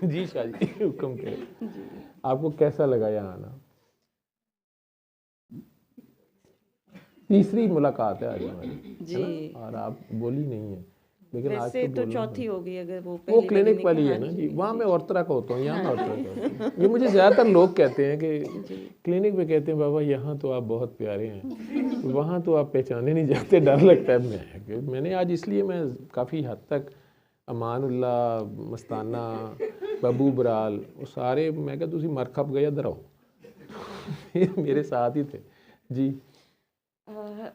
जी शाह जी, हुक्म करें। जी। आपको कैसा लगा यहाँ आना? तीसरी मुलाकात है आज हमारी, है जी। ना? और आप बोली नहीं है, लेकिन आज वैसे तो तो बोलना चौथी पड़ा। हो गई, अगर वो वो पहली वाली क्लिनिक नहीं। वाली हाँ है ना जी, जी, वहाँ जी मैं जी। और तरह का होता हूँ, यहाँ मैं हाँ और तरह का होता हूँ। ये जी। मुझे ज़्यादातर लोग कहते हैं कि जी। क्लिनिक पे कहते हैं बाबा यहाँ तो आप बहुत प्यारे हैं, वहाँ तो आप पहचाने नहीं जाते, डर लगता है। मैंने आज इसलिए मैं काफ़ी हद तक अमानुल्लाह, मस्ताना, बबू बराल, वो सारे मैं कहा तुसी मर खप गए इधर आओ। मेरे साथ ही थे जी। अ,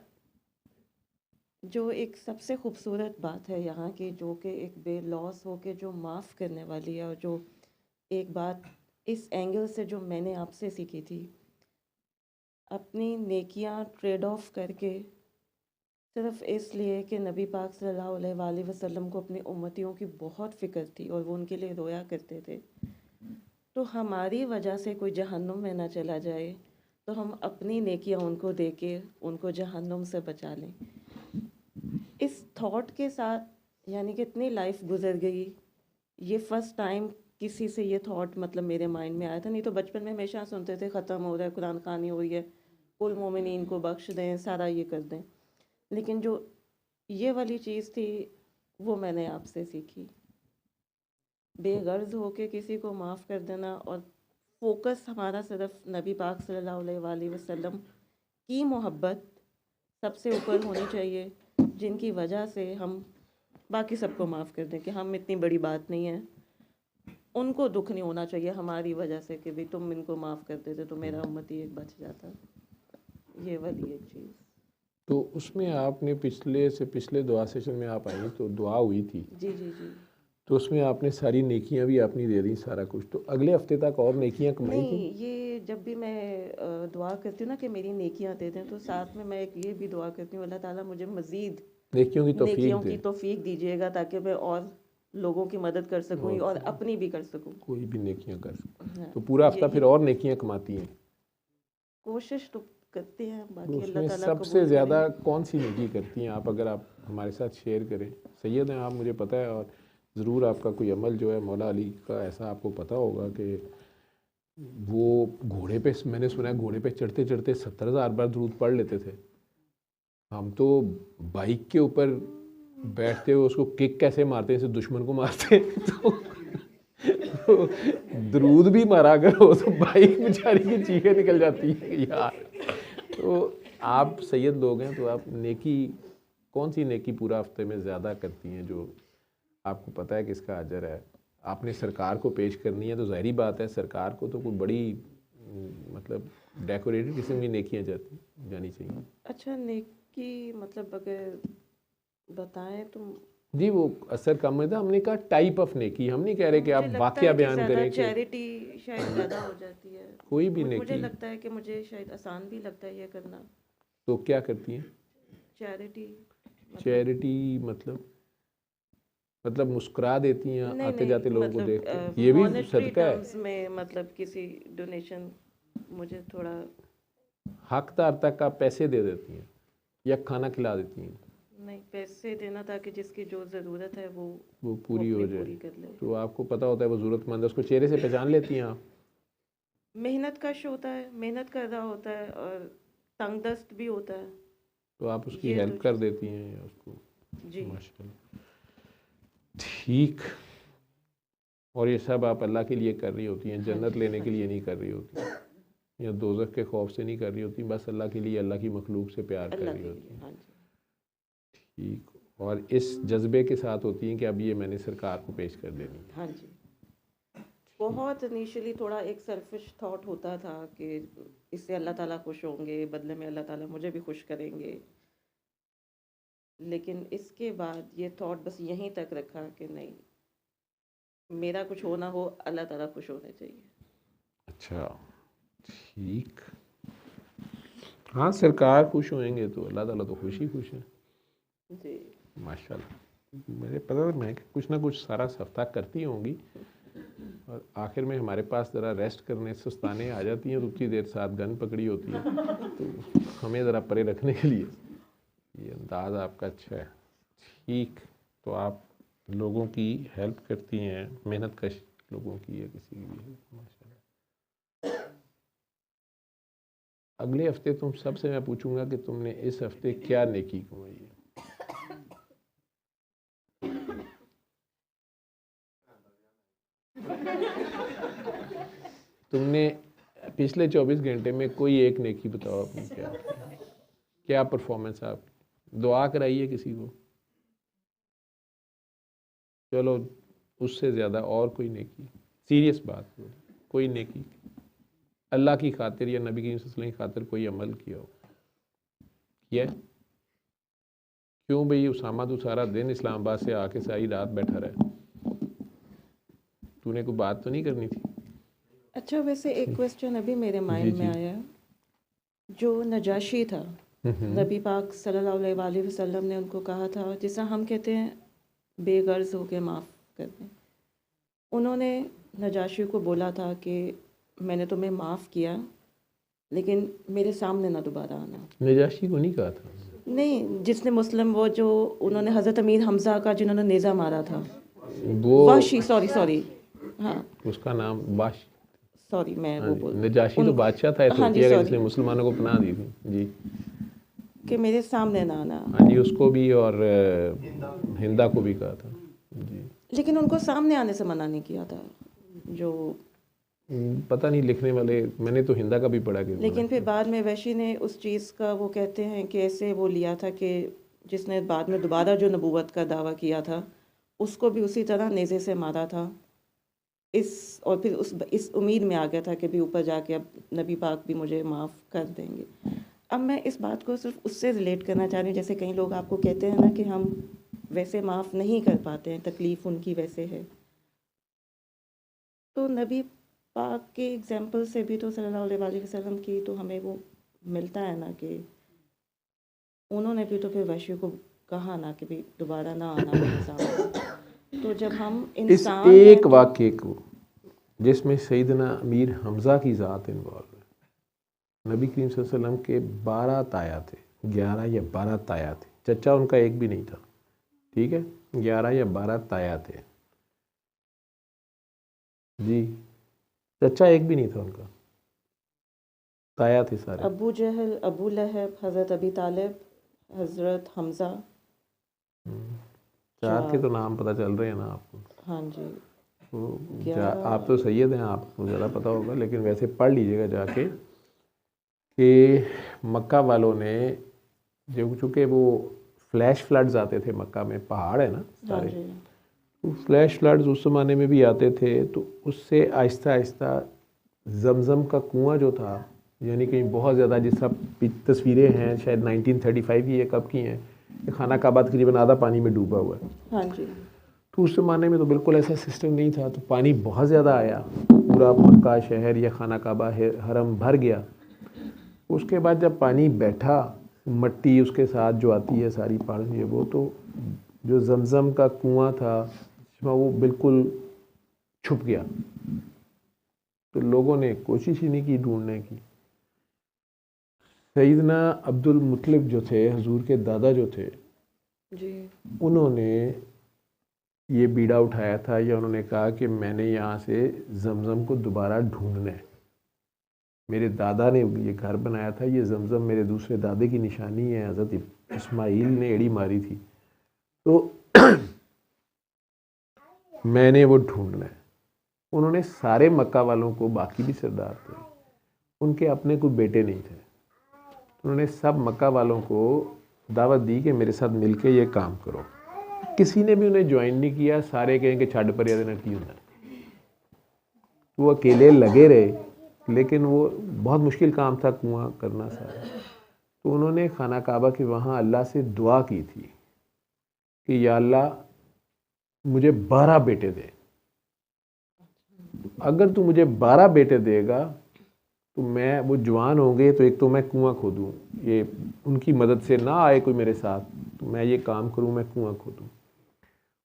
जो एक सबसे खूबसूरत बात है यहाँ की, जो कि एक बेलौस हो के जो माफ़ करने वाली है, और जो एक बात इस एंगल से जो मैंने आपसे सीखी थी, अपनी नेकियां ट्रेड ऑफ करके सिर्फ इसलिए कि नबी पाक सल्लल्लाहु अलैहि वसल्लम को अपनी उम्मतियों की बहुत फ़िक्र थी और वो उनके लिए रोया करते थे, तो हमारी वजह से कोई जहन्नुम में ना चला जाए, तो हम अपनी नेकियां उनको दे के उनको जहन्नुम से बचा लें। इस थॉट के साथ यानी कि इतनी लाइफ गुजर गई, ये फर्स्ट टाइम किसी से ये थॉट मतलब मेरे माइंड में आया था। नहीं तो बचपन में हमेशा सुनते थे ख़त्म हो रहा है, कुरान खानी हो रही है, कुल मोमिनीन को बख्श दें, सारा ये कर दें। लेकिन जो ये वाली चीज़ थी, वो मैंने आपसे सीखी, बेगर्ज होके किसी को माफ़ कर देना, और फोकस हमारा सिर्फ नबी पाक सल्लल्लाहु अलैहि वसल्लम की मोहब्बत सबसे ऊपर होनी चाहिए, जिनकी वजह से हम बाकी सबको माफ़ कर दें कि हम इतनी बड़ी बात नहीं है। उनको दुख नहीं होना चाहिए हमारी वजह से कि भाई तुम इनको माफ़ कर देते तो मेरा उम्मती एक बच जाता। ये वाली एक चीज़। तो उसमें आपने पिछले दुआ सेशन में आप आई तो दुआ हुई थी, जी जी जी। तो उसमें आपने सारी नेकियां भी अपनी दे दी, सारा कुछ। तो अगले हफ्ते तक और नेकियां कमाई थी? नहीं, ये जब भी मैं दुआ करती हूँ ना कि मेरी नेकियां दे दें, तो साथ में मैं एक ये भी दुआ करती हूँ, अल्लाह ताला मुझे मज़ीद नेकियों की तौफीक नेकियों दे। की तौफीक दीजिएगा, ताकि मैं और लोगों की मदद कर सकूँ और और अपनी भी कर सकूँ। कोई भी नेकियां कर सकते। हाँ, तो पूरा हफ्ता यही फिर और नेकियां कमाती हैं। कोशिश तो करते हैं, तो बाकी अल्लाह उसमें ताला सबसे कबूल करे। ज़्यादा कौन सी नेकी करती हैं आप, अगर आप हमारे साथ शेयर करें? सैयद हैं आप, मुझे पता है, और ज़रूर आपका कोई अमल जो है मौला अली का ऐसा आपको पता होगा कि वो घोड़े पे, मैंने सुना है घोड़े पे चढ़ते चढ़ते 70,000 बार दुरूद पढ़ लेते थे। हम तो बाइक के ऊपर बैठते हुए उसको किक कैसे मारते हैं, जैसे दुश्मन को मारते हैं। तो दरूद भी मारा करो तो बाइक बेचारी की चीखें निकल जाती है कि यार। तो आप सैयद लोग हैं, तो आप नेकी, कौन सी नेकी पूरा हफ्ते में ज़्यादा करती हैं जो आपको पता है कि इसका अजर है? आपने सरकार को पेश करनी है तो ज़ाहिरी बात है, सरकार को तो कोई बड़ी मतलब डेकोरेटेड किस्म की नेकियां जानी चाहिए। अच्छा, नेकी मतलब अगर बताएं तो जी, वो असर कम है था, हमने कहा टाइप ऑफ नेकी, हम नहीं कह रहे कि मुझे आप लगता वाकया है कि बयान ज़्यादा करें कि चैरिटी शायद ज़्यादा हो जाती है। कोई भी मुझे नेकी। लगता है कि मुझे शायद आसान भी लगता है ये करना, तो क्या करती हैं? चैरिटी मतलब। चैरिटी मतलब मुस्कुरा देती हैं नहीं आते जाते नहीं, लोगों को देख के, मतलब ये भी मॉनेटरी सदका है। टर्म्स में, मतलब किसी डोनेशन, मुझे थोड़ा। हकदार तक आप पैसे दे देती हैं या खाना खिला देती हैं, नहीं, पैसे देना ताकि जिसकी जो ज़रूरत है वो वो पूरी अपनी हो जाए। पूरी कर ले। तो आपको पता होता है वो ज़रूरतमंद है, उसको चेहरे से पहचान लेती हैं आप? मेहनत कश होता है, मेहनत कर रहा होता है, और तंगदस्त भी होता है। तो आप उसकी ये दो हेल्प कर चीज़। देती हैं या उसको? जी। माशाल्लाह, ठीक। और ये सब आप अल्लाह के लिए कर रही होती हैं, हाँ जन्नत जी, लेने हाँ के लिए जी। नहीं कर रही होती, या दोज़ख के खौफ से नहीं कर रही होती, बस अल्लाह के लिए, अल्लाह की मखलूक से प्यार कर अल्लाह रही के होती लिए, हैं। हाँ जी। ठीक। और इस जज्बे के साथ होती हैं कि अब ये मैंने सरकार को पेश कर देनी है। हाँ जी। बहुत इनिशियली थोड़ा एक सेल्फिश थॉट होता था कि इससे अल्लाह ताला खुश होंगे, बदले में अल्लाह ताला मुझे भी खुश करेंगे। लेकिन इसके बाद ये थॉट बस यहीं तक रखा कि नहीं, मेरा कुछ हो ना हो, अल्लाह ताला खुश होने चाहिए। अच्छा, ठीक। हाँ, सरकार खुश होएंगे तो अल्लाह ताला तो खुश ही खुश है। जी। माशाल्लाह, मुझे पता था मैं कि कुछ ना कुछ सारा हफ्ता करती होंगी, और आखिर में हमारे पास ज़रा रेस्ट करने सुस्ताने आ जाती हैं, तो उतनी देर साथ गन पकड़ी होती है, तो हमें ज़रा परे रखने के लिए ये अंदाज़ आपका अच्छा है। ठीक। तो आप लोगों की हेल्प करती हैं, मेहनत कश लोगों की या किसी की भी है माशाल्लाह। अगले हफ्ते तुम सबसे मैं पूछूंगा कि तुमने इस हफ्ते क्या नेकी कमाई है। तुमने पिछले 24 घंटे में कोई एक नेकी बताओ अपनी, क्या परफॉर्मेंस है आपकी। दुआ कराई है किसी को, चलो उससे ज़्यादा और कोई नेकी, सीरियस बात हो, कोई नेकी अल्लाह की खातिर या नबी की सल्लल्लाहु अलैहि वसल्लम की खातिर कोई अमल किया हो, किया है? क्यों भाई उसामा तो सारा दिन इस्लामाबाद से आके सारी रात बैठा रहा, तूने कोई बात तो नहीं करनी थी? अच्छा, वैसे एक क्वेश्चन अभी मेरे जी माइंड में जी। आया। जो नजाशी था, नबी पाक सल्लल्लाहु अलैहि वसल्लम ने उनको कहा था, जिसे हम कहते हैं बेगर्ज होके माफ़ कर दें, उन्होंने नजाशी को बोला था कि मैंने तुम्हें माफ़ किया लेकिन मेरे सामने ना दोबारा आना। नजाशी को नहीं कहा था नहीं, जिसने मुस्लिम, वो जो उन्होंने हज़रत अमीर हमज़ा का जिन्होंने नेज़ा मारा था, वो, वाशी, सॉरी सॉरी, हाँ उसका नाम बाश, सॉरी मैं हाँ वो जी, बोल नजाशी तो उन बादशाह था हाँ जी एथोपिया का सॉरी, जिसने मुसलमानों को पनाह दी थी जी। कि मेरे सामने ना आना। हाँ जी, उसको भी और हिंदा को भी कहा था जी। लेकिन उनको सामने आने से मना नहीं किया था जो, पता नहीं लिखने वाले, मैंने तो हिंदा का भी पढ़ा कि लेकिन फिर बाद में वैशी ने उस चीज़ का वो कहते हैं कि ऐसे वो लिया था कि जिसने बाद में दोबारा जो नबूवत का दावा किया था उसको भी उसी तरह नेज़े से मारा था, इस और फिर इस उम्मीद में आ गया था कि भी ऊपर जाके अब नबी पाक भी मुझे माफ़ कर देंगे। अब मैं इस बात को सिर्फ उससे रिलेट करना चाह रही हूँ, जैसे कई लोग आपको कहते हैं ना कि हम वैसे माफ़ नहीं कर पाते हैं, तकलीफ़ उनकी वैसे है, तो नबी पाक के एग्जाम्पल से भी तो सल्लल्लाहु अलैहि वसल्लम की तो हमें वो मिलता है ना कि उन्होंने भी तो फिर वैश्य को कहा ना कि भी दोबारा ना आना मेरे सामने। तो जब हम इस इंसान हैं एक तो वाक्य को जिसमें सैयदना अमीर हमज़ा की ज़ात इन्वॉल्व है, नबी करीम सल्लल्लाहु अलैहि वसल्लम के 12 ताया थे, 11 या 12 ताया थे, चचा उनका एक भी नहीं था, ठीक है, 11 या 12 ताया थे जी, चचा एक भी नहीं था उनका, ताया थे सारे। अबू जहल, अबू लहब, हज़रत अबी तालिब, हज़रत हमज़ा, 4 के तो चार, नाम पता चल रहे हैं ना आपको, हाँ जी, तो आप 11। तो सैयद हैं, आपको ज़्यादा पता होगा, लेकिन वैसे पढ़ लीजिएगा जाके कि मक्का वालों ने, जो चूँकि वो फ्लैश फ्लड्स आते थे, मक्का में पहाड़ है ना हाँ सारे, जी, तो फ्लैश फ्लड्स उस ज़माने में भी आते थे, तो उससे आहिस्ता आहिस्ता जमज़म का कुआं जो था, यानी कि बहुत ज़्यादा, जिस तरह तस्वीरें हैं शायद 1935 की, ये कब की हैं, खाना काबा तकरीबन आधा पानी में डूबा हुआ है, हाँ जी, तो उस ज़माने में तो बिल्कुल ऐसा सिस्टम नहीं था, तो पानी बहुत ज़्यादा आया, पूरा मक्का शहर या खाना काबा हरम भर गया। उसके बाद जब पानी बैठा, मट्टी उसके साथ जो आती है सारी पहाड़, ये वो, तो जो जमज़म का कुआं था वो बिल्कुल छुप गया, तो लोगों ने कोशिश ही नहीं की ढूंढने की। सैयदना अब्दुल मुतलिब जो थे, हुजूर के दादा जो थे, जी, उन्होंने ये बीड़ा उठाया था, या उन्होंने कहा कि मैंने यहाँ से जमज़म को दोबारा ढूंढना है, मेरे दादा ने ये घर बनाया था, ये जमज़म मेरे दूसरे दादे की निशानी है, हज़रत इस्माइल ने एड़ी मारी थी, तो मैंने वो ढूंढना है। उन्होंने सारे मक्का वालों को, बाकी भी सरदार थे, उनके अपने कोई बेटे नहीं थे, उन्होंने सब मक्का वालों को दावत दी कि मेरे साथ मिलके ये काम करो। किसी ने भी उन्हें ज्वाइन नहीं किया, सारे कहें कि छड़ पर देना की होता, वो अकेले लगे रहे, लेकिन वो बहुत मुश्किल काम था कुआं करना सारा। तो उन्होंने खाना काबा के वहाँ अल्लाह से दुआ की थी कि या अल्लाह मुझे 12 बेटे दे, अगर तू मुझे 12 बेटे देगा तो मैं, वो जवान होंगे तो एक तो मैं कुआं खोदूँ, ये उनकी मदद से ना आए कोई मेरे साथ, तो मैं ये काम करूँ, मैं कुआं खोदूँ,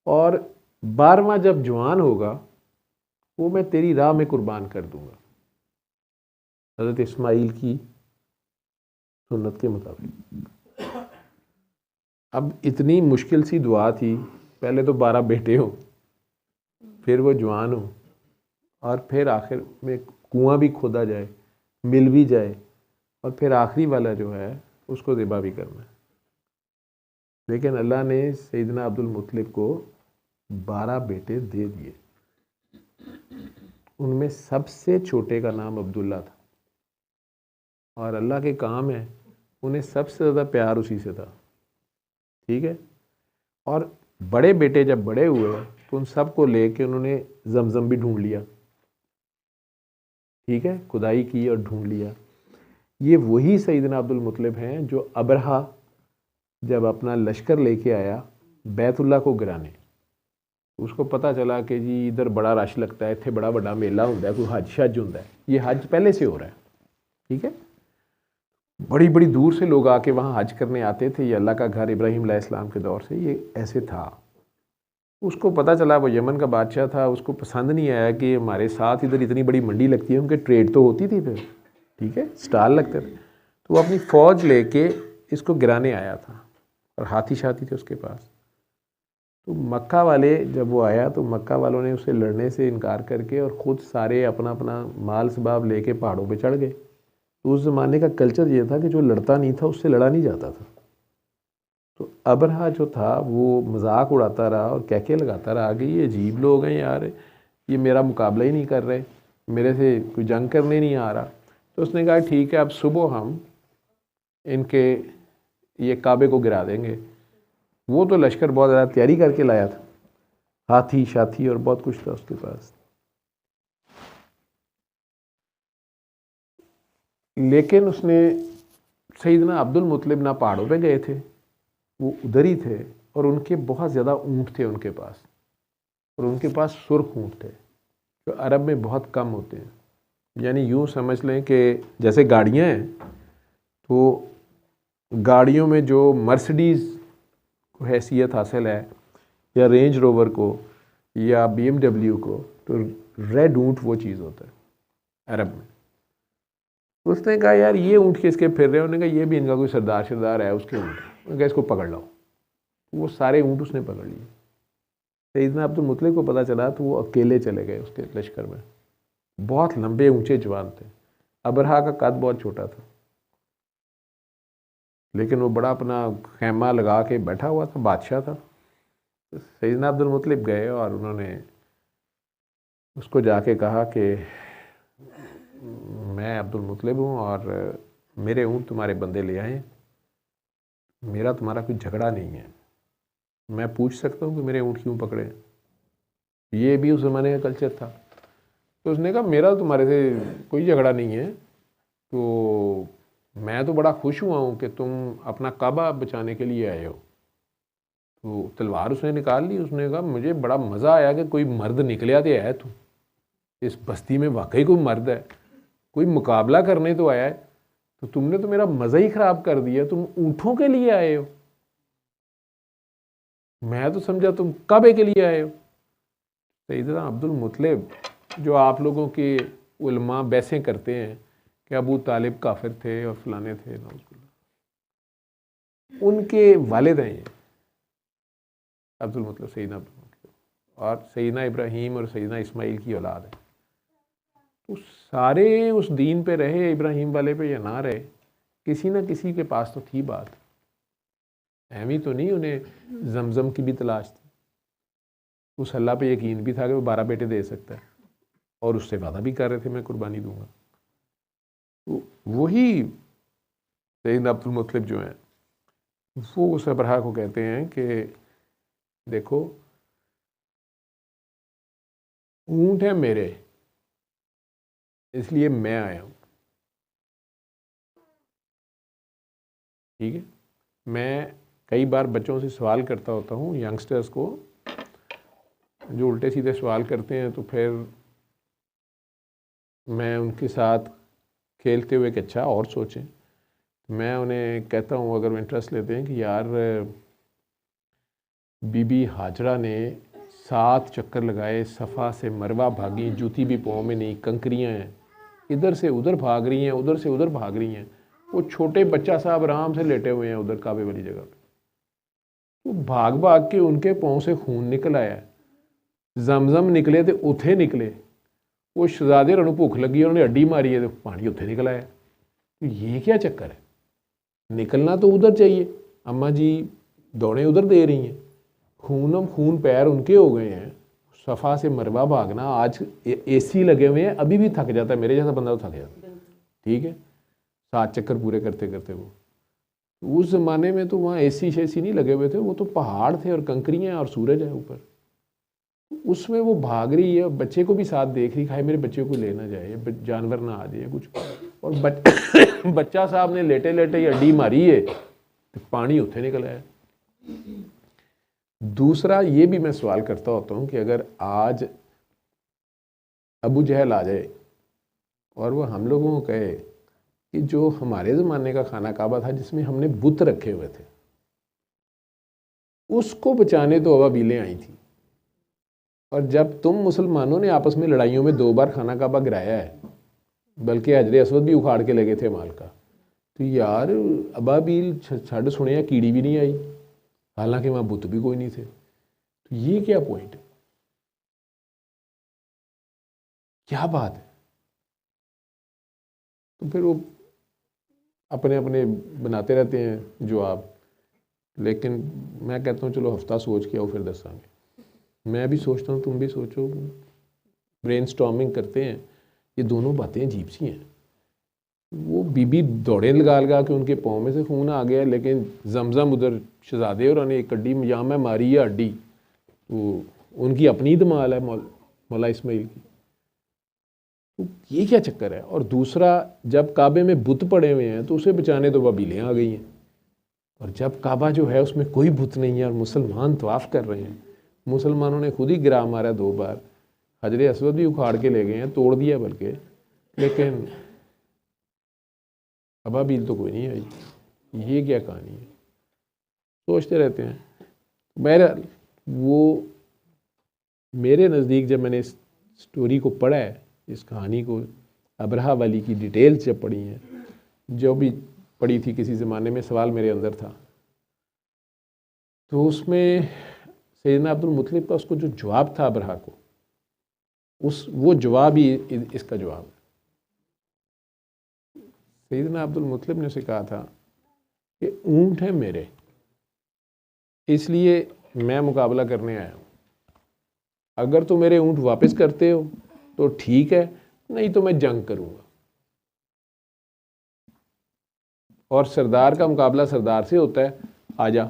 और 12वां जब जवान होगा वो मैं तेरी राह में कुर्बान कर दूंगा, हज़रत इस्माइल की सुन्नत के मुताबिक। अब इतनी मुश्किल सी दुआ थी, पहले तो 12 बेटे हों, फिर वो जवान हो, और फिर आखिर में कुआं भी खोदा जाए, मिल भी जाए, और फिर आखिरी वाला जो है उसको ज़िबा भी करना है। लेकिन अल्लाह ने सैयदना अब्दुल मुत्तलिब को 12 बेटे दे दिए। उनमें सबसे छोटे का नाम अब्दुल्ला था, और अल्लाह के काम है उन्हें सबसे ज़्यादा प्यार उसी से था। ठीक है। और बड़े बेटे जब बड़े हुए तो उन सबको लेके उन्होंने जमजम भी ढूंढ लिया। ठीक है, खुदाई की और ढूंढ लिया। ये वही सैयदना अब्दुल मुत्तलिब हैं जो अबरहा जब अपना लश्कर लेके आया बैतुल्ला को गिराने, उसको पता चला कि जी इधर बड़ा रश लगता है, इतने बड़ा बड़ा मेला होता है, कोई हज शज होता है। ये हज पहले से हो रहा है। ठीक है, बड़ी बड़ी दूर से लोग आके वहाँ हज करने आते थे। ये अल्लाह का घर इब्राहीम अलैहिस्सलाम के दौर से ये ऐसे था। उसको पता चला, वो यमन का बादशाह था, उसको पसंद नहीं आया कि हमारे साथ इधर इतनी बड़ी मंडी लगती है, उनके ट्रेड तो होती थी फिर, ठीक है, स्टॉल लगते थे। तो वो अपनी फ़ौज लेके इसको गिराने आया था, और हाथी शाथी थे उसके पास। तो मक्का वाले जब वो आया तो मक्का वालों ने उससे लड़ने से इनकार करके और ख़ुद सारे अपना अपना माल सबाब लेके पहाड़ों पे चढ़ गए। तो उस ज़माने का कल्चर ये था कि जो लड़ता नहीं था उससे लड़ा नहीं जाता था। तो अबरहा जो था वो मजाक उड़ाता रहा और कहके लगाता रहा कि ये अजीब लोग हैं यार, ये मेरा मुकाबला ही नहीं कर रहे, मेरे से कोई जंग करने नहीं आ रहा। तो उसने कहा ठीक है, अब सुबह हम इनके ये काबे को गिरा देंगे। वो तो लश्कर बहुत ज़्यादा तैयारी करके लाया था, हाथी शाथी और बहुत कुछ था उसके पास। लेकिन उसने सैयदना अब्दुल मुत्तलिब ना पहाड़ों पे गए थे, वो उधर ही थे, और उनके बहुत ज़्यादा ऊँट थे उनके पास, और उनके पास सुर्ख ऊँट थे जो अरब में बहुत कम होते हैं। यानी यूँ समझ लें कि जैसे गाड़ियाँ हैं, तो गाड़ियों में जो मर्सिडीज़ को हैसियत हासिल है, या रेंज रोवर को, या BMW को, तो रेड ऊँट वो चीज़ होता है अरब में। उसने कहा यार ये ऊँट किसके फिर रहे हैं? उन्होंने कहा ये भी इनका कोई सरदार शरदार है उसके ऊँट। उन्होंने कहा इसको पकड़ लो। वो सारे ऊँट उसने पकड़ लिए। सैयदना अब्दुल मुत्तलिब को पता चला तो वो अकेले चले गए उसके लश्कर में। बहुत लंबे ऊंचे जवान थे। अबरहा का कद बहुत छोटा था, लेकिन वो बड़ा अपना खैमा लगा के बैठा हुआ था, बादशाह था। तो सैयदना अब्दुल मुत्तलिब गए और उन्होंने उसको जाके कहा कि मैं अब्दुल मुत्तलिब हूँ और मेरे ऊँट तुम्हारे बंदे ले आए, मेरा तुम्हारा कोई झगड़ा नहीं है, मैं पूछ सकता हूँ कि मेरे ऊँट क्यों पकड़े? ये भी उस ज़माने का कल्चर था। तो उसने कहा मेरा तुम्हारे से कोई झगड़ा नहीं है, तो मैं तो बड़ा खुश हुआ हूँ कि तुम अपना काबा बचाने के लिए आए हो। तो तलवार उसने निकाल ली। उसने कहा मुझे बड़ा मज़ा आया कि कोई मर्द निकलिया तो है, तू इस बस्ती में वाकई कोई मर्द है, कोई मुकाबला करने तो आया है, तो तुमने तो मेरा मज़ा ही ख़राब कर दिया। तुम ऊँटों के लिए आए हो, मैं तो समझा तुम काबे के लिए आए हो। सैयदना अब्दुल मुत्तलिब जो आप लोगों के उलमा बहसें करते हैं कि अबू तालिब काफिर थे और फलाने थे, उनके वालिद हैं ये अब्दुल मुत्तलिब, सैयदना अब्दुल मुत्तलिब, और सैयदना इब्राहीम और सैयदना इस्माइल की औलाद है। तो सारे उस दीन पे रहे, इब्राहीम वाले पे या ना रहे, किसी न किसी के पास तो थी बात। अहमी तो नहीं उन्हें जमजम की भी तलाश थी। उस अल्लाह पे यकीन भी था कि वो 12 बेटे दे सकता है, और उससे वादा भी कर रहे थे मैं कुर्बानी दूंगा। तो वही सैयदना अब्दुल मुत्तलिब जो हैं वो उस अबरहा को कहते हैं कि देखो ऊँट है मेरे, इसलिए मैं आया हूँ। ठीक है, मैं कई बार बच्चों से सवाल करता होता हूँ, यंगस्टर्स को जो उल्टे सीधे सवाल करते हैं, तो फिर मैं उनके साथ खेलते हुए कि अच्छा और सोचें। मैं उन्हें कहता हूँ अगर वो इंटरेस्ट लेते हैं कि यार बीबी हाजरा ने 7 चक्कर लगाए, सफ़ा से मरवा भागी, जूती भी पाँव में नहीं, कंकरियाँ हैं, इधर से उधर भाग रही हैं, उधर से उधर भाग रही हैं। वो छोटे बच्चा साहब आराम से लेटे हुए हैं उधर काबे वाली जगह पे। तो भाग भाग के उनके पाँव से खून निकल आया, जमजम निकले थे, उथे निकले, वो शहजादे उन्होंने भुख लगी, उन्होंने अड्डी मारी है तो पानी उत्थे निकल आया। तो ये क्या चक्कर है? निकलना तो उधर चाहिए। अम्मा जी दौड़ें उधर दे रही हैं, खून पैर उनके हो गए हैं, सफ़ा से मरवा भागना। आज एसी लगे हुए हैं, अभी भी थक जाता है, मेरे जैसा बंदा तो थक जाता है, ठीक है, 7 चक्कर पूरे करते करते। वो उस ज़माने में तो वहाँ एसी शेसी नहीं लगे हुए थे, वो तो पहाड़ थे और कंकरियाँ और सूरज है ऊपर। उसमें वो भाग रही है, बच्चे को भी साथ देख रही, खाए मेरे बच्चे को लेना जाए, जानवर ना आ जाए कुछ। और बच्चा साहब ने लेटे लेटे अड्डी मारी है तो पानी उत्थे निकल आया। दूसरा ये भी मैं सवाल करता होता हूँ कि अगर आज अबू जहल आ जाए और वो हम लोगों को कहे कि जो हमारे ज़माने का खाना काबा था जिसमें हमने बुत रखे हुए थे, उसको बचाने तो अबाबीलें आई थी, और जब तुम मुसलमानों ने आपस में लड़ाइयों में 2 बार खाना काबा गिराया है, बल्कि हजरे असवद भी उखाड़ के लगे थे माल का, तो यार अबाबील छड़ सुने कीड़ी भी नहीं आई, हालांकि वहाँ बुत भी कोई नहीं थे। तो ये क्या पॉइंट है? क्या बात है? तो फिर वो अपने अपने बनाते रहते हैं जवाब। लेकिन मैं कहता हूँ चलो हफ्ता सोच के आओ फिर दसांगे। मैं भी सोचता हूँ, तुम भी सोचो, ब्रेनस्टॉर्मिंग करते हैं। ये दोनों बातें अजीब सी हैं। वो बीबी दौड़े लगा के उनके पाँव में से खून आ गया, लेकिन जमजम उधर शहजादे और ने एक अड्डी यहाँ में मारी है अड्डी, वो उनकी अपनी धमाल है मौला इस्माइल की। तो ये क्या चक्कर है? और दूसरा, जब काबे में बुत पड़े हुए हैं तो उसे बचाने तो बाबीलें आ गई हैं, और जब काबा जो है उसमें कोई बुत नहीं है और मुसलमान तवाफ़ कर रहे हैं, मुसलमानों ने खुद ही गिरा मारा 2 बार, हजरे असवद भी उखाड़ के ले गए हैं, तोड़ दिया बल्कि, लेकिन अबाबील तो कोई नहीं आई। ये क्या कहानी है? सोचते रहते हैं। बहरहाल वो मेरे नज़दीक जब मैंने इस स्टोरी को पढ़ा है, इस कहानी को, अबरहा वाली की डिटेल्स जब पढ़ी हैं, जो भी पढ़ी थी किसी ज़माने में, सवाल मेरे अंदर था, तो उसमें सैयदना अब्दुल मुत्तलिब का उसको जो जवाब था अबरहा को, वो जवाब ही इसका जवाब है। सैयदना अब्दुल मुत्तलिब ने उसे कहा था कि ऊँट है मेरे, इसलिए मैं मुकाबला करने आया हूँ, अगर तो मेरे ऊँट वापस करते हो तो ठीक है, नहीं तो मैं जंग करूँगा। और सरदार का मुकाबला सरदार से होता है, आजा।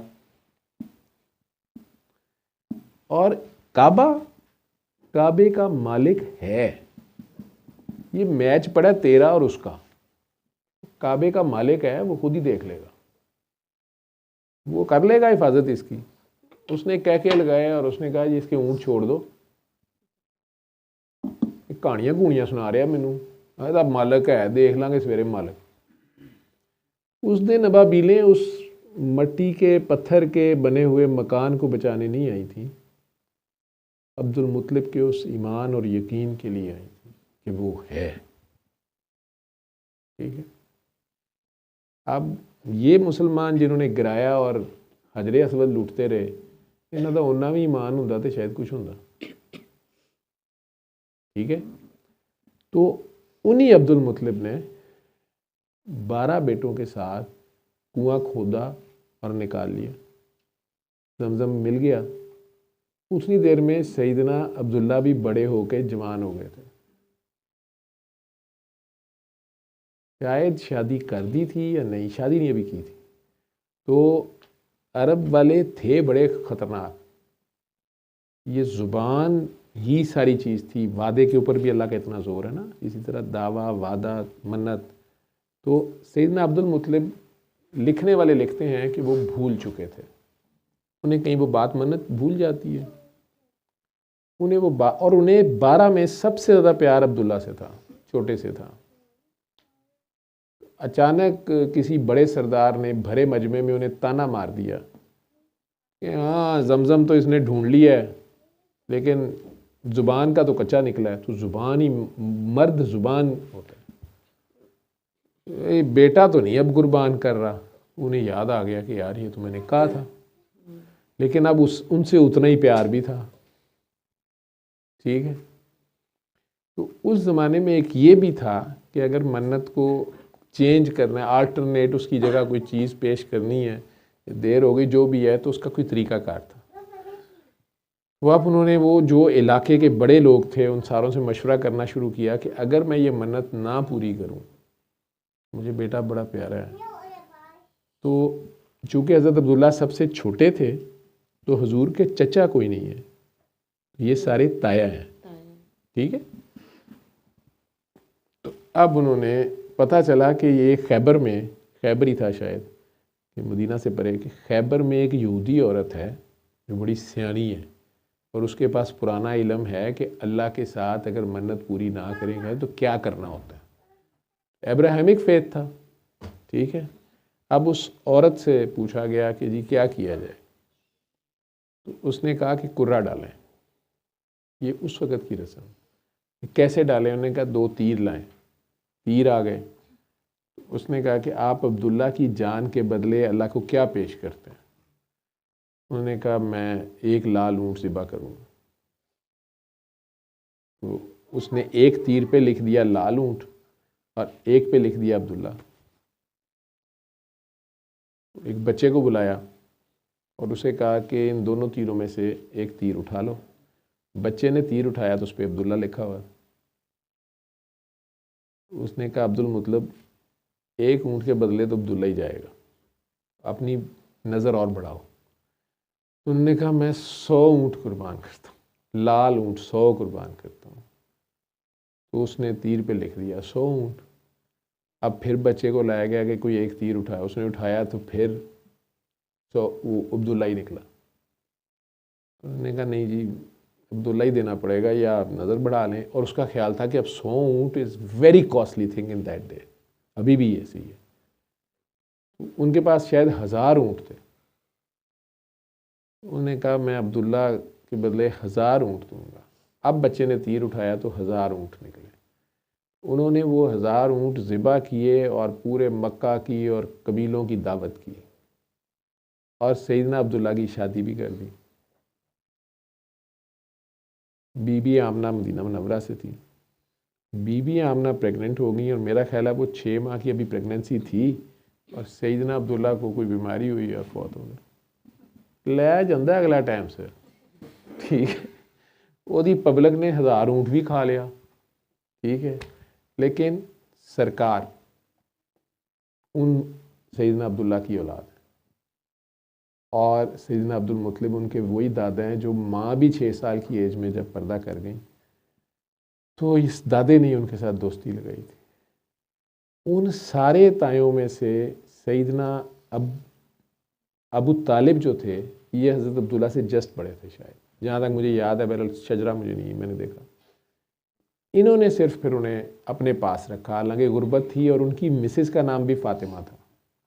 और काबे का मालिक है, ये मैच पड़ा तेरा और उसका, काबे का मालिक है, वो खुद ही देख लेगा, वो कर लेगा हिफाजत इसकी। उसने कह के लगाया और उसने कहा जी इसके ऊँट छोड़ दो। कहानियां घूनियां सुना रहा मैनू, अब मालिक है, देख लांगे सवेरे मालिक। उस दिन अबाबीलें उस मट्टी के पत्थर के बने हुए मकान को बचाने नहीं आई थी, अब्दुल मुत्तलिब के उस ईमान और यकीन के लिए आई थी कि वो है। ठीक है, अब ये मुसलमान जिन्होंने गिराया और हजरे असवद लुटते रहे, इन्हों का उन्ना भी ईमान होंदा तो शायद कुछ होंदा। ठीक है, तो उन्हीं अब्दुल मुत्तलिब ने 12 बेटों के साथ कुआं खोदा और निकाल लिया, जमजम मिल गया। उतनी देर में सईदना अब्दुल्ला भी बड़े होकर जवान हो गए थे, शायद शादी कर दी थी या नहीं, शादी नहीं अभी की थी। तो अरब वाले थे बड़े ख़तरनाक, ये ज़ुबान ही सारी चीज़ थी। वादे के ऊपर भी अल्लाह का इतना ज़ोर है ना, इसी तरह दावा, वादा, मन्नत। तो सैयदना अब्दुल मुत्तलिब, लिखने वाले लिखते हैं कि वो भूल चुके थे, उन्हें कहीं वो बात मन्नत भूल जाती है, उन्हें वो और उन्हें 12 में सबसे ज़्यादा प्यार अब्दुल्ला से था, छोटे से था। अचानक किसी बड़े सरदार ने भरे मजमे में उन्हें ताना मार दिया कि हाँ जमजम तो इसने ढूंढ लिया है, लेकिन ज़ुबान का तो कच्चा निकला है। तो ज़ुबान ही, मर्द ज़ुबान होता है, ये बेटा तो नहीं अब कुर्बान कर रहा। उन्हें याद आ गया कि यार ये तो मैंने कहा था, लेकिन अब उनसे उतना ही प्यार भी था। ठीक है, तो उस ज़माने में एक ये भी था कि अगर मन्नत को चेंज करना है, आल्टरनेट उसकी जगह कोई चीज़ पेश करनी है, देर हो गई जो भी है, तो उसका कोई तरीक़ाकार था। वो अब उन्होंने वो जो इलाके के बड़े लोग थे उन सारों से मशवरा करना शुरू किया कि अगर मैं ये मन्नत ना पूरी करूं, मुझे बेटा बड़ा प्यारा है, तो चूँकि हज़रत अब्दुल्ला सबसे छोटे थे तो हुजूर के चचा कोई नहीं है, ये सारे ताया हैं, ठीक है। तो अब उन्होंने पता चला कि ये खैबर में, खैबर ही था शायद कि मदीना से परे, कि खैबर में एक यहूदी औरत है जो बड़ी सियानी है और उसके पास पुराना इल्म है कि अल्लाह के साथ अगर मन्नत पूरी ना करेंगे तो क्या करना होता है। अब्राहमिक फेथ था, ठीक है। अब उस औरत से पूछा गया कि जी क्या किया जाए, तो उसने कहा कि कुर्रा डालें। ये उस वक़्त की रस्म। कैसे डालें? उन्होंने कहा 2 तीर लाएं। तीर आ गए। उसने कहा कि आप अब्दुल्ला की जान के बदले अल्लाह को क्या पेश करते हैं? उन्होंने कहा मैं एक लाल ऊँट ज़िबा करूँगा। तो उसने एक तीर पे लिख दिया लाल ऊँट और एक पे लिख दिया अब्दुल्ला। एक बच्चे को बुलाया और उसे कहा कि इन दोनों तीरों में से एक तीर उठा लो। बच्चे ने तीर उठाया तो उस पर अब्दुल्ला लिखा हुआ। उसने कहा अब्दुल मुतलब एक ऊँट के बदले तो अब्दुल्ला ही जाएगा, अपनी नज़र और बढ़ाओ। तो उन्होंने कहा मैं 100 ऊँट कुर्बान करता हूँ, लाल ऊँट 100 कुर्बान करता हूँ। तो उसने तीर पे लिख दिया 100 ऊँट। अब फिर बच्चे को लाया गया कि कोई एक तीर उठाया, उसने उठाया तो फिर 100 वो अब्दुल्ला ही निकला। तो उन्होंने कहा नहीं जी अब्दुल्ला ही देना पड़ेगा या आप नज़र बढ़ा लें। और उसका ख्याल था कि अब 100 ऊँट is very costly thing in that day, अभी भी ऐसी है। उनके पास शायद 1000 ऊँट थे। उन्होंने कहा मैं अब्दुल्ला के बदले 1000 ऊँट दूंगा। अब बच्चे ने तीर उठाया तो 1000 ऊँट निकले। उन्होंने वो 1000 ऊँट ज़िबा किए और पूरे मक्का की और कबीलों की दावत की और सैयदना अब्दुल्ला की शादी भी कर दी। बीबी आमना मदीना मुनव्वरा से थी। बीबी आमना प्रेग्नेंट हो गई और मेरा ख्याल है वो 6 माह की अभी प्रेगनेंसी थी और सैयदना अब्दुल्ला को कोई बीमारी हुई और फौत हो गए। लै जाता अगला टाइम से, ठीक है। वो पब्लिक ने 1000 ऊँट भी खा लिया, ठीक है, लेकिन सरकार उन सैयदना अब्दुल्ला की औलाद है और सैयदना अब्दुल मुतलिब उनके वही दादा हैं जो माँ भी 6 साल की एज में जब पर्दा कर गई तो इस दादे ने उनके साथ दोस्ती लगाई थी। उन सारे तायों में से सैयदना अबू तालिब जो थे ये हज़रत अब्दुल्ला से जस्ट बड़े थे शायद, जहाँ तक मुझे याद है। बहरहाल शजरा मुझे नहीं, मैंने देखा। इन्होंने सिर्फ फिर उन्हें अपने पास रखा, हालांकि गुर्बत थी और उनकी मिसेस का नाम भी फ़ातिमा था।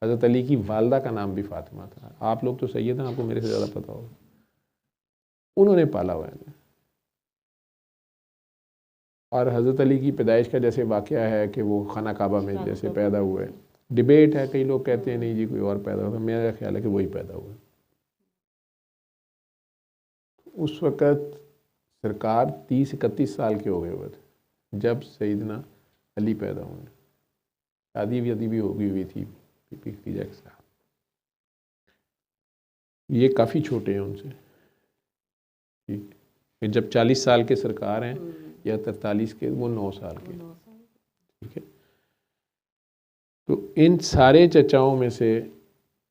हज़रत अली की वालदा का नाम भी फ़ातिमा था। आप लोग तो सैयद हैं, आपको मेरे से ज़्यादा पता होगा। उन्होंने पाला हुआ है। और हज़रत अली की पैदाइश का जैसे वाक़या है कि वो खाना काबा में जैसे पैदा हुए, डिबेट है, कई लोग कहते हैं नहीं जी कोई और पैदा हुआ, मेरा ख्याल है कि वही पैदा हुआ। उस वक़्त सरकार 30-31 साल के हो गए हुए थे जब सैयदना अली पैदा हुए। शादी वादी भी हो गई हुई थी खदीजा के साथ। ये काफ़ी छोटे हैं उनसे, ठीक है। जब 40 साल के सरकार हैं या 43 के, वो 9 साल के, ठीक है। तो इन सारे चचाओं में से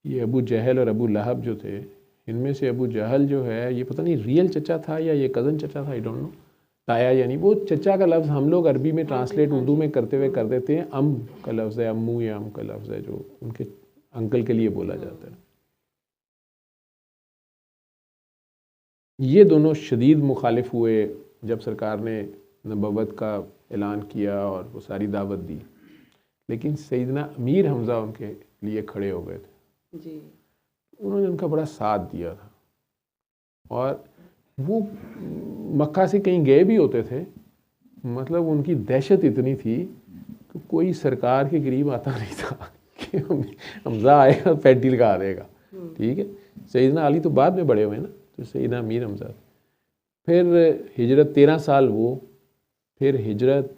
ये अबू जहल और अबू लहब जो थे, इनमें से अबू जहल जो है ये पता नहीं रियल चचा था या ये कज़न चचा था, आई डोंट नो। ताया यानी वो चचा का लफ्ज़ हम लोग अरबी में ट्रांसलेट उर्दू में करते हुए कर देते हैं अम का लफ्ज़ है, अम्मू या अम का लफ्ज़ है जो उनके अंकल के लिए बोला जाता है। ये दोनों शदीद मुखालिफ हुए जब सरकार ने नबव्वत का ऐलान किया और वो सारी दावत दी, लेकिन सैयदना अमीर हमज़ा उनके लिए खड़े हो गए थे जी। उन्होंने उनका बड़ा साथ दिया था और वो मक्का से कहीं गए भी होते थे, मतलब उनकी दहशत इतनी थी कि कोई सरकार के करीब आता नहीं था कि हमज़ा आएगा पैंटी लगा देगा, ठीक है। सैयदना अली तो बाद में बड़े हुए ना, तो सैयदना अमीर हमज़ा। फिर हिजरत 13 साल वो फिर हिजरत,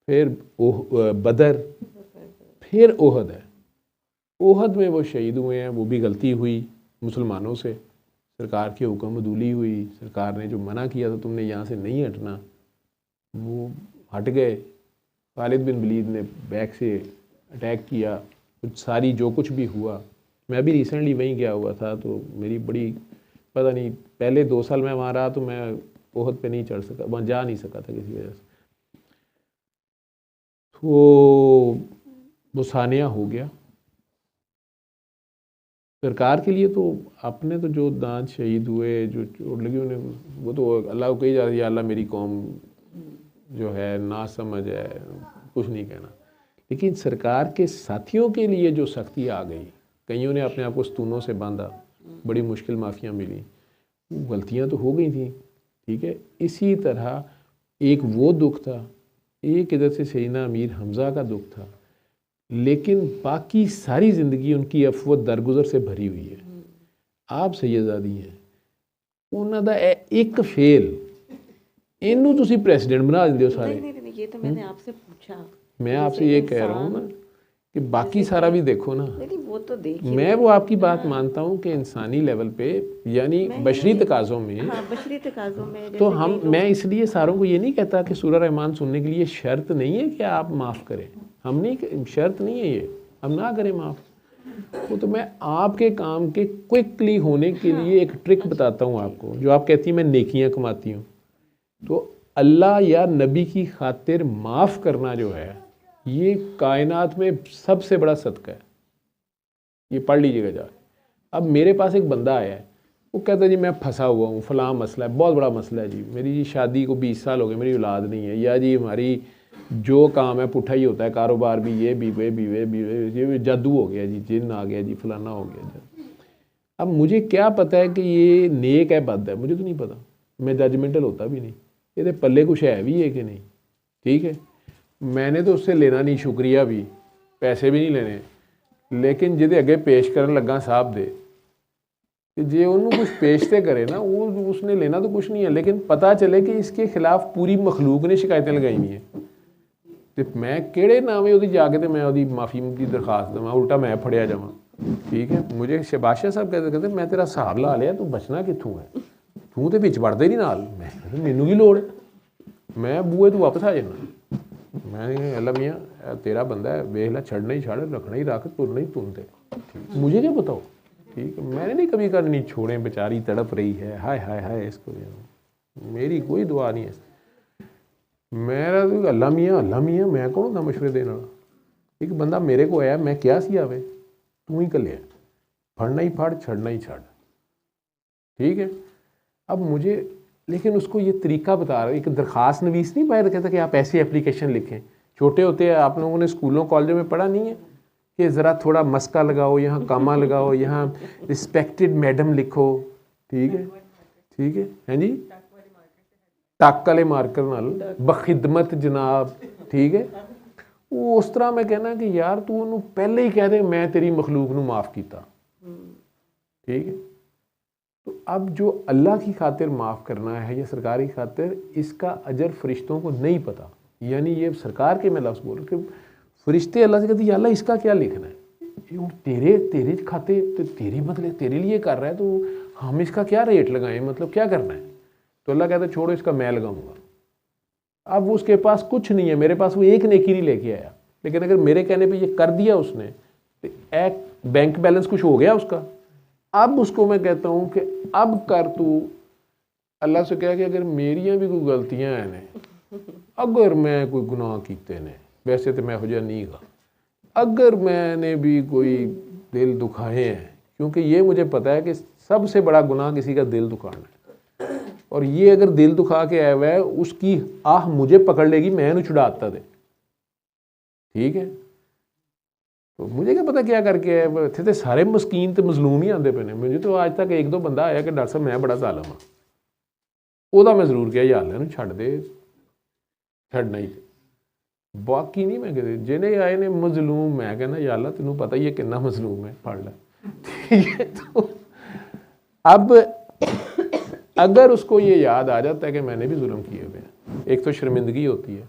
फिर बदर, फिर ओहद है। ओहद में वो शहीद हुए हैं, वो भी गलती हुई मुसलमानों से, सरकार की हुक्म अदूली हुई, सरकार ने जो मना किया था तुमने यहाँ से नहीं हटना, वो हट गए। खालिद बिन वलीद ने बैक से अटैक किया, कुछ सारी जो कुछ भी हुआ। मैं अभी रिसेंटली वहीं गया हुआ था, तो मेरी बड़ी पता नहीं, पहले 2 साल मैं वहाँ रहा तो मैं ओहद पे नहीं चढ़ सका, वहाँ जा नहीं सका था किसी वजह से। तो वो सानिया हो गया। सरकार के लिए तो अपने तो जो दांत शहीद हुए, जो चोट लगी उन्हें, वो तो अल्लाह को कही जा रही है, अल्लाह मेरी कौम जो है ना समझ है, कुछ नहीं कहना। लेकिन सरकार के साथियों के लिए जो सख्ती आ गई, कईयों ने अपने आप को स्तूनों से बांधा, बड़ी मुश्किल माफ़ियाँ मिली, गलतियाँ तो हो गई थी, ठीक है। इसी तरह एक वो दुख था, एक इधर से सैयदना अमीर हमज़ा का दुख था, लेकिन बाकी सारी ज़िंदगी उनकी अफवत दरगुजर से भरी हुई है। आप सैयदज़ादी हैं, उन्हों का एक फेल इनू तुसी प्रेसिडेंट बना देंगे हो सारे। नहीं, ये तो मैंने आपसे पूछा। मैं आपसे ये कह रहा हूँ ना कि बाकी सारा भी देखो ना। नहीं, वो तो देखिए, मैं वो आपकी बात मानता हूँ कि इंसानी लेवल पे, यानी बशरी तकाज़ों में, हाँ, बशरी तकाज़ों में तो हम, मैं इसलिए सारों को ये नहीं कहता कि सूरह रहमान सुनने के लिए शर्त नहीं है कि आप माफ़ करें, हम नहीं, शर्त नहीं है ये, हम ना करें माफ़। वो तो मैं आपके काम के क्विकली होने के लिए एक ट्रिक बताता हूँ आपको, जो आप कहती हैं मैं नेकियां कमाती हूँ। तो अल्लाह या नबी की खातिर माफ़ करना जो है, ये कायनात में सबसे बड़ा सदका है। ये पढ़ लीजिएगा जा। अब मेरे पास एक बंदा आया है, वो कहता है जी मैं फंसा हुआ हूँ, फ़लाँ मसला है, बहुत बड़ा मसला है जी, मेरी जी शादी को 20 साल हो गए, मेरी औलाद नहीं है, या जी हमारी जो काम है पुट्ठा ही होता है, कारोबार भी, ये भी ये जादू हो गया जी, जिन आ गया जी, फलाना हो गया जी। अब मुझे क्या पता है कि ये नेक है बद है, मुझे तो नहीं पता, मैं जजमेंटल होता भी नहीं, ये पल्ले कुछ है भी है कि नहीं, ठीक है। मैंने तो उससे लेना नहीं, शुक्रिया भी, पैसे भी नहीं लेने, लेकिन जिदे अगे पेश करन लगा साहब दे कि जे उन्होंने कुछ पेश तो करे ना, वो उसने लेना तो कुछ नहीं है, लेकिन पता चले कि इसके खिलाफ पूरी मखलूक ने शिकायतें लगाई हुई हैं, तो मैं किहड़े नामे उहदी जाके तो मैं उहदी माफ़ी की दरखास्त देवां, उल्टा मैं फड़िया जावां, ठीक है। मुझे शबाशा साहब कहते मैं तेरा हिसाब ला लिया, तू बचना कित्थों है, तू तो विच वड़दा ही नहीं नाल, मैनू की लोड़ है, मैं बूए तू वापस आ जाना। मैं अल्लाह मियाँ तेरा बंदा है, वेख ला, छड़ना ही छड़, रखना ही रख, तुरना ही तुन दे, मुझे क्या बताओ, ठीक है। मैंने नहीं कभी करनी, छोड़े बेचारी तड़प रही है, हाय हाय हाय, इसको मेरी कोई दुआ नहीं है। मेरा तो अल्लाह मियाँ मैं कौन होंदा मशवरे देने वाला। एक बंदा मेरे को आया, मैं क्या सी आवे, तू ही कलिया, फड़ना ही फड़, छड़ना ही छड़, ठीक है। अब मुझे, लेकिन उसको ये तरीका बता रहा है, एक दरख्वास्त नवीस नहीं बाहर कहता कि आप ऐसी एप्लीकेशन लिखें। छोटे होते हैं आप लोगों ने स्कूलों कॉलेजों में पढ़ा नहीं है कि ज़रा थोड़ा मस्का लगाओ, यहाँ कामा लगाओ, यहाँ रिस्पेक्टेड मैडम लिखो, ठीक है, ठीक है जी, टक वाले मार्कर नाल बखिदमत जनाब, ठीक है। वो उस तरह मैं कहना कि यार तू उन्होंने पहले ही कह दे मैं तेरी मखलूक नू माफ़ किया, ठीक है। तो अब जो अल्लाह की खातिर माफ़ करना है या सरकार की खातिर, इसका अजर फरिश्तों को नहीं पता। यानी ये सरकार के मैं लफ्ज़ बोल रहा कि फरिश्ते अल्लाह से कहते हैं अल्लाह इसका क्या लिखना है, ये तेरे खाते तेरी मतलब तेरे लिए कर रहा है, तो हम इसका क्या रेट लगाएं, मतलब क्या करना है। तो अल्लाह कहता है छोड़ो इसका मैं लगाऊंगा। अब उसके पास कुछ नहीं है, मेरे पास वो एक नेकी नहीं लेके आया, लेकिन अगर मेरे कहने पे ये कर दिया उसने, तो एक बैंक बैलेंस कुछ हो गया उसका। अब उसको मैं कहता हूँ कि अब कर तू, अल्लाह से कह कि अगर मेरिया भी कोई गलतियां हैं ने, अगर मैं कोई गुनाह कीते ने, वैसे तो मैं हो जा नहीं गा, अगर मैंने भी कोई दिल दुखाए हैं, क्योंकि ये मुझे पता है कि सबसे बड़ा गुनाह किसी का दिल दुखाना है, और ये अगर दिल दुखा के आया हुआ है, उसकी आह मुझे पकड़ लेगी, मैं इन्हें छुड़ाता दे, ठीक है। तो मुझे क्या पता क्या करके है, इतने तो सारे मस्कीन तो मजलूम ही आते पे ने। मुझे तो आज तक एक दो बंदा आया कि डॉक्टर साहब मैं बड़ा जालम हाँ, ਉਹਦਾ मैं जरूर किया यार ਇਹਨੂੰ ਛੱਡ ਦੇ, ਛੱਡਣਾ ही, बाकी नहीं। मैं कहते जिन्हें आए ने मजलूम, मैं कहना या अल्लाह तेनों पता ही है कितना मजलूम है, पढ़ ला, ठीक है। तो अब अगर उसको ये याद आ जाता है कि मैंने भी जुल्म किए हुए हैं, एक तो शर्मिंदगी होती है,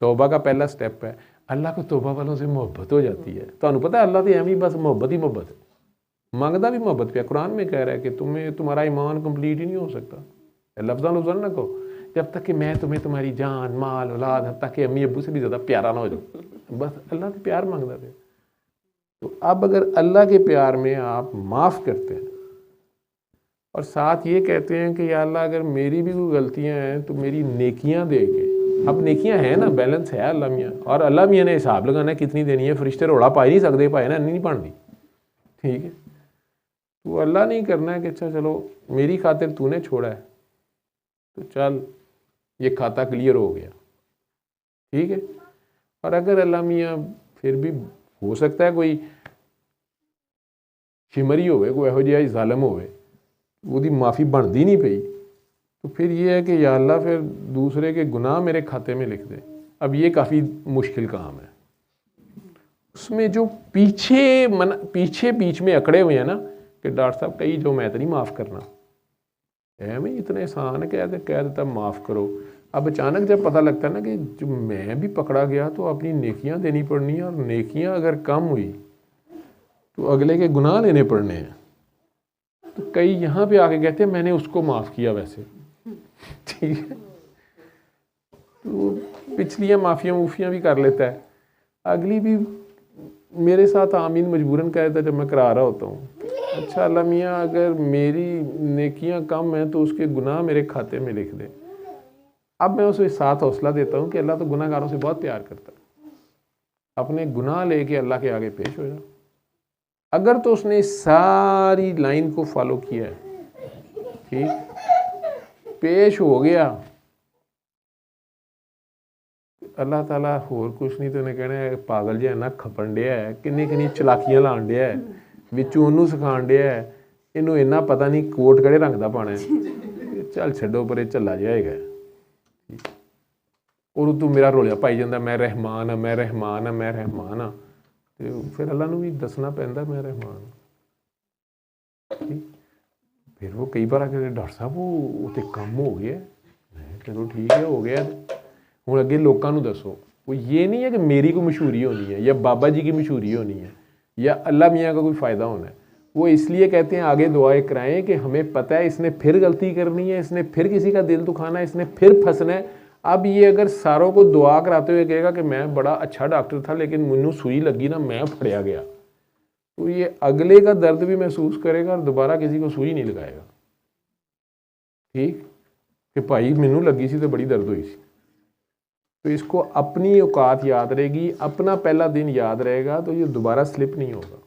तौबा का पहला स्टेप है, अल्लाह को तौबा वालों से मोहब्बत हो जाती है। तो पता है अल्लाह तो एवं ही बस मोहब्बत ही मोहब्बत है, मंगता भी मोहब्बत पे। कुरान में कह रहा है कि तुम्हारा ईमान कंप्लीट ही नहीं हो सकता, लफ्ज़ां लफ्ज़ां ना कहो, जब तक कि मैं तुम्हें तुम्हारी जान माल औलाद हत्ता कि अम्मी अब्बू से भी ज़्यादा प्यारा ना हो जाओ। बस अल्लाह के प्यार मांगता थे। तो अब अगर अल्लाह के प्यार में आप माफ़ करते हैं और साथ ये कहते हैं कि या अल्लाह अगर मेरी भी कोई गलतियां हैं तो मेरी नेकियां दे के, अब नेकियां हैं ना, बैलेंस है अल्लाह मियाँ, और अल्लाह मियाँ ने हिसाब लगाना है कितनी देनी है, फरिश्ते रोड़ा पा ही नहीं सकते, पाए ना नहीं बनती, ठीक है। तो अल्लाह नहीं करना है कि अच्छा चलो मेरी खातिर तूने छोड़ा है तो चल ये खाता क्लियर हो गया, ठीक है। और अगर अल्लाह मियाँ फिर भी हो सकता है कोई शिमरी होवे, कोई यहो जिहा ज़ालिम होवे, ਉਹਦੀ माफ़ी बनती नहीं पई, तो फिर ये है कि या अल्लाह फिर दूसरे के गुनाह मेरे खाते में लिख दे। अब ये काफ़ी मुश्किल काम है। उसमें जो पीछे बीच में अकड़े हुए हैं ना कि डॉक्टर साहब कहीं जो मैं तो नहीं माफ़ करना, मैं इतने आसान कह देता माफ़ करो। अब अचानक जब पता लगता है ना कि जो मैं भी पकड़ा गया तो अपनी नेकियां देनी पड़नी है, और नेकियां अगर कम हुई तो अगले के गुनाह लेने पड़ने हैं। तो कई यहाँ पे आके कहते हैं मैंने उसको माफ़ किया वैसे, ठीक है। तो पिछलियाँ माफ़ियाँ भी कर लेता है, अगली भी मेरे साथ आमीन मजबूरन कह देता है जब मैं करा रहा होता हूँ, अच्छा अल्लाह मियाँ अगर मेरी नेकियां कम हैं तो उसके गुनाह मेरे खाते में लिख दे। अब मैं उसे साथ हौसला देता हूँ कि अल्लाह तो गुनाहगारों से बहुत प्यार करता है, अपने गुनाह लेके अल्लाह के आगे पेश हो जाओ। अगर तो उसने सारी लाइन को फॉलो किया है, ठीक, पेश हो गया, अल्लाह ताला होर कुछ नहीं तो उन्हें कहना है पागल जिहा ना खपन डिया है, किन्नी चलाकियां लान डिया है, विचों उन्होंने सिखाण डिया है, इनू इन्ना पता नहीं कोट किहड़े रंग दा पाना है, चल छड्डो परे झल्ला जिहा हैगा, और तू मेरा रोलिया पाई जांदा मैं रहमान हाँ मैं रहमान हाँ मैं रहमान हाँ, तो फिर अल्लाह नूं भी दसना पैंदा मैं रहमान हाँ। फिर वो कई बार आके डॉक्टर साहब वो तो कम हो गया, चलो ठीक है हो गया, हुण अगे लोगों नूं दसो। वो ये नहीं है कि मेरी कोई मशहूरी होनी है या बाबा जी की मशहूरी होनी है या अल्लाह मियाँ का कोई फ़ायदा होना है। वो इसलिए कहते हैं आगे दुआएं कराएं कि हमें पता है इसने फिर गलती करनी है, इसने फिर किसी का दिल दुखाना है, इसने फिर फंसना है। अब ये अगर सारों को दुआ कराते हुए कहेगा कि मैं बड़ा अच्छा डॉक्टर था लेकिन मैनू सुई लगी ना मैं फड़िया गया, तो ये अगले का दर्द भी महसूस करेगा और दोबारा किसी को सुई नहीं लगाएगा, ठीक, कि भाई मैनू लगी सी तो बड़ी दर्द हुई सी। तो इसको अपनी औकात याद रहेगी, अपना पहला दिन याद रहेगा, तो ये दोबारा स्लिप नहीं होगा।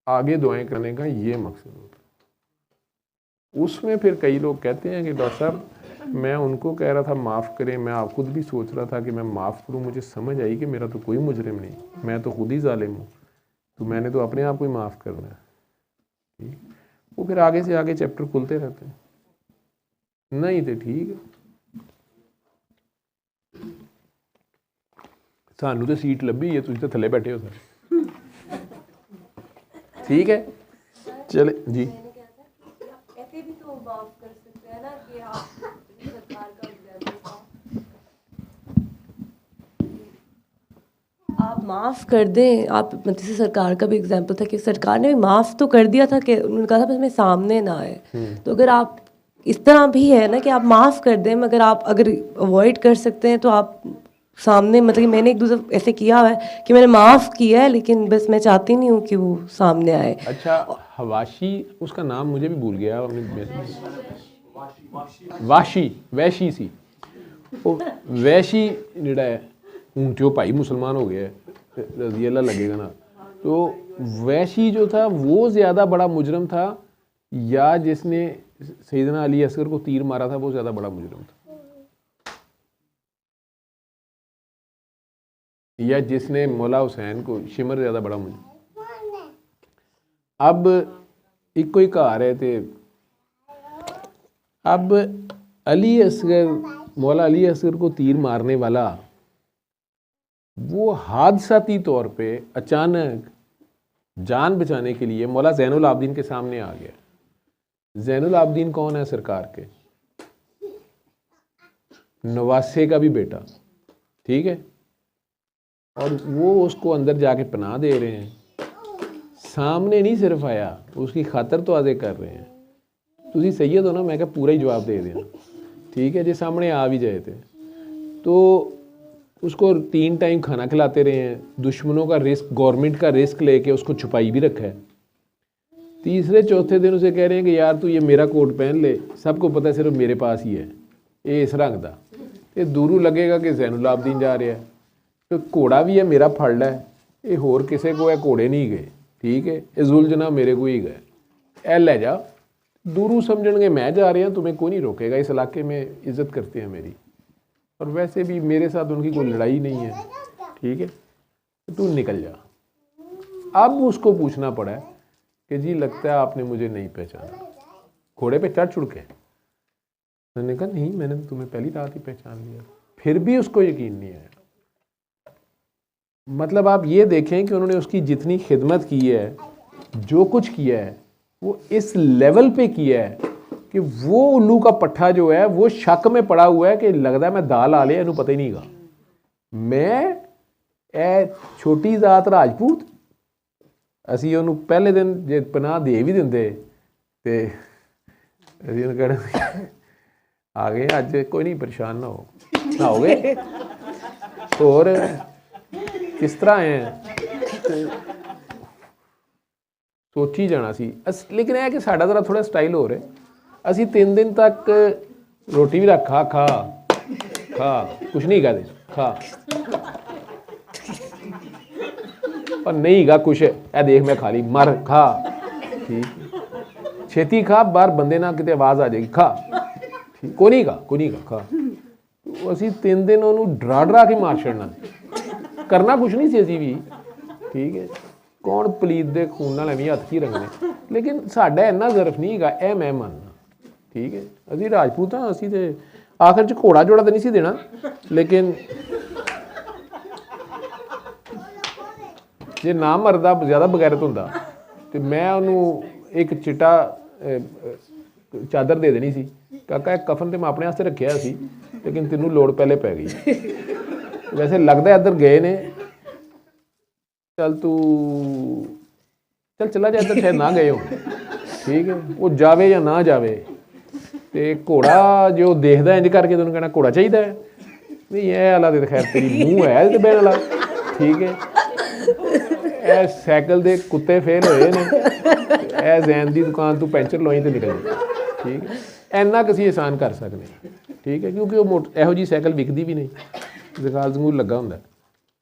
आगे दुआएं करने का ये मकसद होता है। उसमें फिर कई लोग कहते हैं कि डॉक्टर साहब मैं उनको कह रहा था माफ़ करें, मैं आप खुद भी सोच रहा था कि मैं माफ़ करूं, मुझे समझ आई कि मेरा तो कोई मुजरिम नहीं, मैं तो खुद ही जालिम हूँ, तो मैंने तो अपने आप को ही माफ़ करना है, ठीक। वो फिर आगे से आगे चैप्टर खुलते रहते हैं, नहीं तो ठीक है, सानू तो सीट लभी है, तुम तो थले बैठे हो सर, ठीक है चले जी। ऐसे भी तो माफ कर सकते हैं ना कि आप सरकार का आप माफ़ कर दें। आप मतलब जैसे सरकार का भी एग्जाम्पल था कि सरकार ने माफ़ तो कर दिया था कि उन्होंने कहा था बस मैं सामने ना आए, तो अगर आप इस तरह भी है ना कि आप माफ़ कर दें मगर आप अगर अवॉइड कर सकते हैं तो आप सामने, मतलब मैंने एक दूसरा ऐसे किया हुआ है कि मैंने माफ़ किया है लेकिन बस मैं चाहती नहीं हूँ कि वो सामने आए। अच्छा हवाशी, उसका नाम मुझे भी भूल गया, वैशी सी, वैशी जिहड़ा है हूँ तो भाई मुसलमान हो गया रज़ी अल्लाह लगेगा ना, तो वैशी जो था वो ज़्यादा बड़ा मुजरम था या जिसने सैयदना अली असगर को तीर मारा था वो ज़्यादा बड़ा मुजरम था, या जिसने मौला हुसैन को शिमर ज़्यादा बड़ा मुजरम। अब एक ही घर है तो अब अली असगर, मौला अली असगर को तीर मारने वाला वो हादसाती तौर पे अचानक जान बचाने के लिए मौला ज़ैनुल आबदीन के सामने आ गया। जैनुल आबदीन कौन है सरकार के? नवासे का भी बेटा, ठीक है, और वो उसको अंदर जाके पनाह दे रहे हैं। सामने नहीं सिर्फ आया, उसकी खातर तो आदे कर रहे हैं। तुसी सैयद हो ना, मैं क्या पूरा ही जवाब दे दें, ठीक है, जो सामने आ भी जाए थे तो उसको 3 टाइम खाना खिलाते रहे हैं। दुश्मनों का रिस्क, गवर्नमेंट का रिस्क लेके उसको छुपाई भी रखा है। तीसरे चौथे दिन उसे कह रहे हैं कि यार तू ये मेरा कोट पहन ले, सबको पता है सिर्फ मेरे पास ही है, ये इस रंग का। ये दूरों लगेगा कि जैनुल आबदीन जा रहा है, तो घोड़ा भी है मेरा फड़ है, ये होर किसी को है, घोड़े नहीं गए, ठीक है, ये जुलझना मेरे को ही गए, ए ले जा। दूरों समझेंगे मैं जा रहा, तुम्हें कोई नहीं रोकेगा, इस इलाके में इज्जत करते हैं मेरी, और वैसे भी मेरे साथ उनकी कोई लड़ाई नहीं है, ठीक है, तो तू निकल जा। अब उसको पूछना पड़ा है कि जी लगता है आपने मुझे नहीं पहचाना, घोड़े पे चढ़ चुड़ के। मैंने कहा नहीं, मैंने तो तुम्हें पहली रात ही पहचान लिया। फिर भी उसको यकीन नहीं आया। मतलब आप ये देखें कि उन्होंने उसकी जितनी खिदमत की है, जो कुछ किया है, वो इस लेवल पे किया है कि वो उल्लू का पट्ठा जो है वो शक में पड़ा हुआ है कि लगता है मैं दाल आ लिया, इन्हू पता ही नहीं गा, मैं ए छोटी जात राजपूत। असी उन्होंने पहले दिन जे पनाह दे भी देंगे तो असी उन्हें कहना आ गए अज, कोई नहीं परेशान ना हो गए, और किस तरह है सोची जाना सी। लेकिन यह कि साडा जरा थोड़ा स्टाइल हो रहा, असी 3 दिन तक रोटी भी रख खा खा खा, कुछ नहीं कहते खा, पर नहीं गा कुछ, ए देख मैं खा ली, मर खा, ठीक छेती खा, बाहर बंदे ना किते आवाज़ आ जाएगी, खा, ठीक को नहीं गा खा। तो असी 3 दिन उन्होंने डरा डरा के मार छड़ना, करना कुछ नहीं सी असी भी, ठीक है, कौन पलीत दे खून नाल एवें हत्थ ही रंगने, लेकिन साडा इन्ना ज़र्फ नहीं है, यह मैं मानना, ठीक है, असी राजपूत हाँ, असी तो आखिर च घोड़ा जोड़ा तो नहीं सी देना, लेकिन जे ना मरदा ज़्यादा बगैरत होंदा तो मैं उन्होंने एक चिट्टा चादर दे देनी सी, काका एक कफन तो मैं अपने वास्ते रखिया सी, लेकिन तेनों लोड़ पहले पै गई। वैसे लगता इधर गए ने, चल तू चला जा, इधर शायद ना गए हो, ठीक है, वो जावे या ना जावे, तो घोड़ा जो देखता इंज करके तुम कहना घोड़ा चाहिए है, नहीं यह वाला तो खैर तेरी मूँह है तो बहन वाला, ठीक है, ए साइकिल दे कुत्ते फेल होए ने, ए जैन की दुकान तू पैंचर लवाई तो निकल जाए, ठीक है, इन्ना कि असीं एहसान कर सकते, ठीक है, क्योंकि वो इहो जी साइकिल विकदी भी नहीं, जगाल जंगूल लगा हुंदा,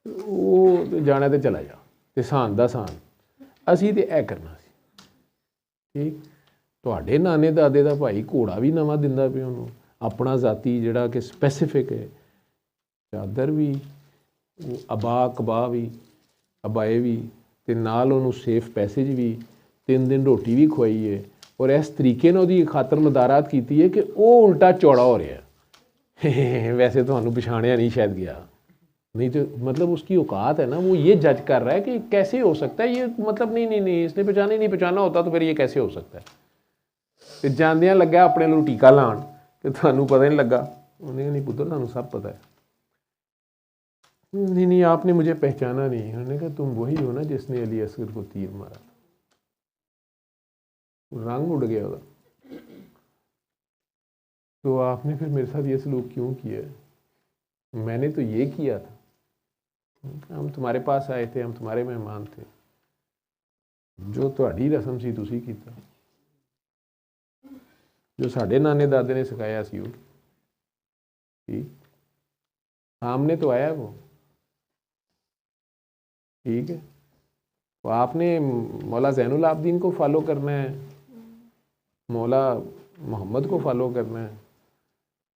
वो जाना तो चला जा, तो सान दा सान, असीं तो यह करना सी, ठीक। तुहाडे नाने दादे दा भाई घोड़ा भी नवां दिंदा पिया उन्होंने, अपना जाती जिहड़ा कि स्पैसीफिक है, चादर भी, अबा कबा भी, अबाए भी, ते नाल उन्होंने सेफ पैसेज भी, 3 दिन रोटी भी खुआई है, और इस तरीके ने उसकी खातर मदारात की है कि वो उल्टा चौड़ा हो रहा है। वैसे तो पछाणिया नहीं शायद गया, नहीं तो मतलब उसकी औकात है ना, वो ये जज कर रहा है कि कैसे हो सकता है ये, मतलब नहीं इसने नहीं पहचाना होता तो फिर ये कैसे हो सकता है। तो जांदियां लग्या अपने नूं टीका लाण कि थानू पता नहीं लगा, उन्हें नहीं पुत्र थानू सब पता है। नहीं आपने मुझे पहचाना नहीं। उन्होंने कहा तुम वही हो ना जिसने अली असगर को तीर मारा। रंग उड़ गया होगा, तो आपने फिर मेरे साथ ये सलूक क्यों किया? मैंने तो ये किया था, हम तुम्हारे पास आए थे, हम तुम्हारे मेहमान थे, जो तुहाडी रस्म सी तुसी कीता, जो साढ़े नाने दादे ने सिखाया सी वो ठीक, सामने तो आया वो, ठीक है। तो आपने मौला ज़ैनुल आबदीन को फॉलो करना है, मौला मोहम्मद को फॉलो करना है,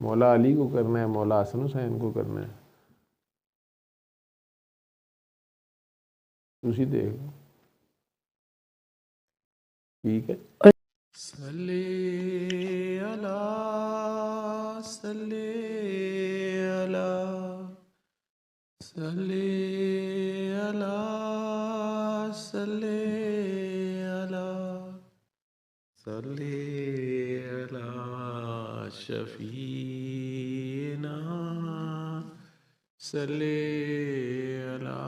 मौला अली को करना है, मौला हसन हुसैन को करना है, तुसी देख लो, ठीक है। सल्ले अला सल्ले अला सल्ले अला सल्ले अला सल्ले अला शफीना सल्ले अला